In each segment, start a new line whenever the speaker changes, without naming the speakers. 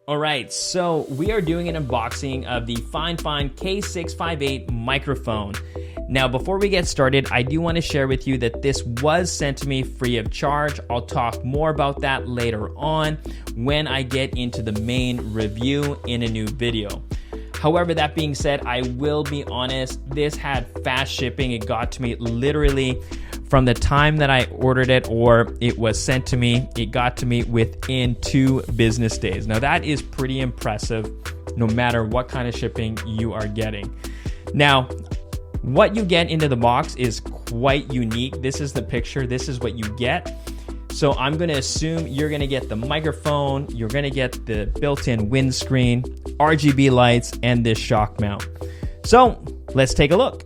All right, so we are doing an unboxing of the Fifine K658 microphone. Now, before we get started, I do want to share with you that this was sent to me free of charge. I'll talk more about that later on when I get into the main review in a new video. However, that being said, I will be honest, this had fast shipping. It got to me literally from the time that I ordered it or it was sent to me, it got to me within 2 business days. Now that is pretty impressive no matter what kind of shipping you are getting. Now, what you get into the box is quite unique. This is the picture, this is what you get. So I'm gonna assume you're gonna get the microphone, you're gonna get the built-in windscreen, RGB lights, and this shock mount. So let's take a look.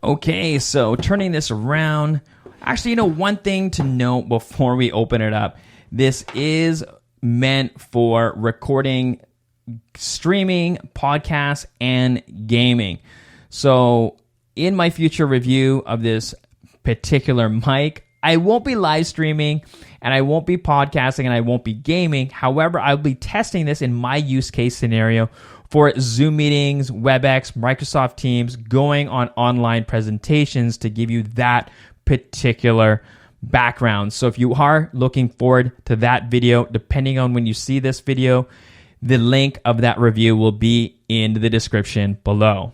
Okay, so turning this around. Actually, one thing to note before we open it up, this is meant for recording, streaming, podcasts, and gaming. So in my future review of this particular mic, I won't be live streaming and I won't be podcasting and I won't be gaming. However, I'll be testing this in my use case scenario for Zoom meetings, WebEx, Microsoft Teams, going on online presentations to give you that particular background. So if you are looking forward to that video, depending on when you see this video, the link of that review will be in the description below.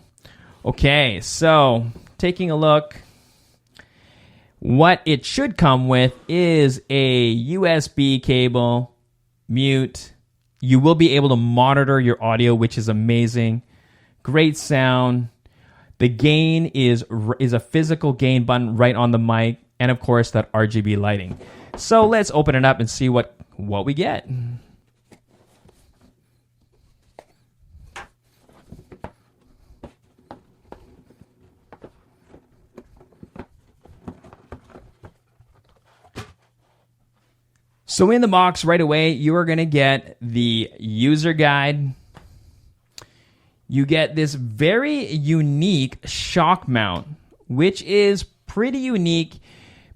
Okay, so taking a look, what it should come with is a USB cable, mute. You will be able to monitor your audio, which is amazing. Great sound. The gain is a physical gain button right on the mic, and of course that RGB lighting. So let's open it up and see what we get. So in the box right away, you are going to get the user guide. You get this very unique shock mount, which is pretty unique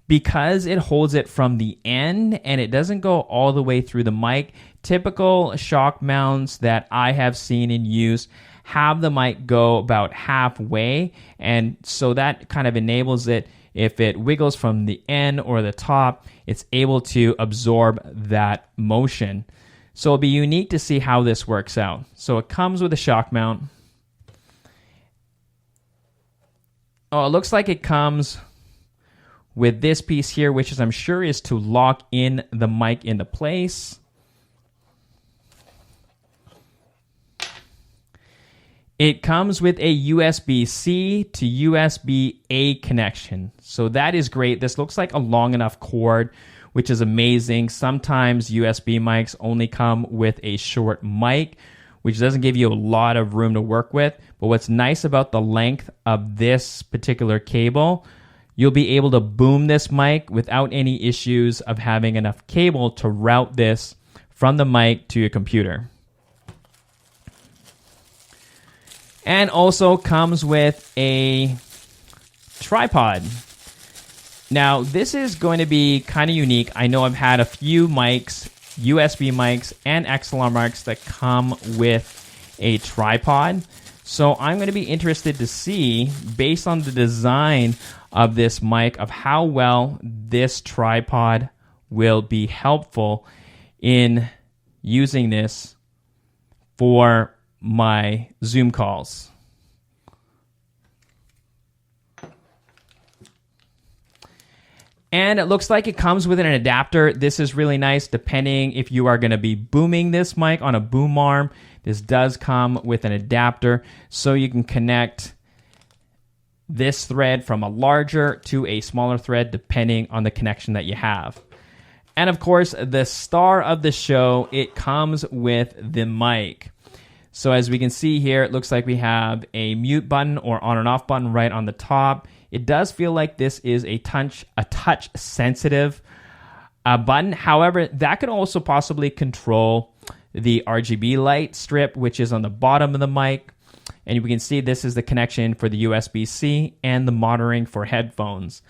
because it holds it from the end and it doesn't go all the way through the mic. Typical shock mounts that I have seen in use have the mic go about halfway, and so that kind of enables it. If it wiggles from the end or the top, it's able to absorb that motion. So it'll be unique to see how this works out. So it comes with a shock mount. Oh, it looks like it comes with this piece here, which is, I'm sure, is to lock in the mic into place. It comes with a USB-C to USB-A connection. So that is great. This looks like a long enough cord, which is amazing. Sometimes USB mics only come with a short mic, which doesn't give you a lot of room to work with. But what's nice about the length of this particular cable, you'll be able to boom this mic without any issues of having enough cable to route this from the mic to your computer. And also comes with a tripod. Now, this is going to be kind of unique. I know I've had a few mics, USB mics and XLR mics that come with a tripod. So I'm going to be interested to see, based on the design of this mic, of how well this tripod will be helpful in using this for my Zoom calls. And it looks like it comes with an adapter. This is really nice depending if you are going to be booming this mic on a boom arm. This does come with an adapter so you can connect this thread from a larger to a smaller thread depending on the connection that you have. And of course, the star of the show, it comes with the mic. So as we can see here, it looks like we have a mute button or on and off button right on the top. It does feel like this is a touch sensitive button. However, that could also possibly control the RGB light strip, which is on the bottom of the mic. And we can see this is the connection for the USB-C and the monitoring for headphones.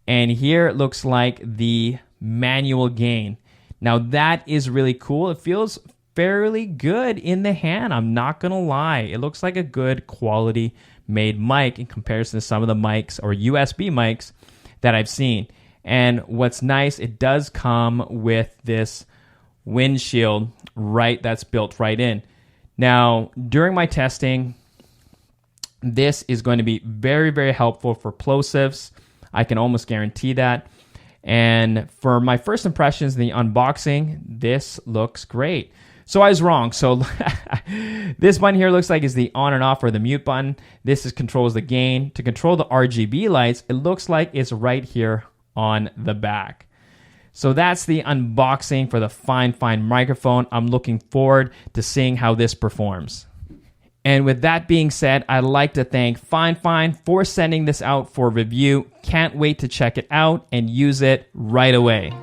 And here it looks like the manual gain. Now that is really cool. It feels fairly good in the hand. I'm not going to lie. It looks like a good quality made mic in comparison to some of the mics or USB mics that I've seen. And what's nice, it does come with this windshield that's built right in. Now, during my testing, this is going to be very, very helpful for plosives. I can almost guarantee that. And for my first impressions, the unboxing, this looks great. So I was wrong. So this button here looks like is the on and off or the mute button. This controls the gain. To control the RGB lights, it looks like it's right here on the back. So that's the unboxing for the Fifine microphone. I'm looking forward to seeing how this performs. And with that being said, I'd like to thank Fifine for sending this out for review. Can't wait to check it out and use it right away.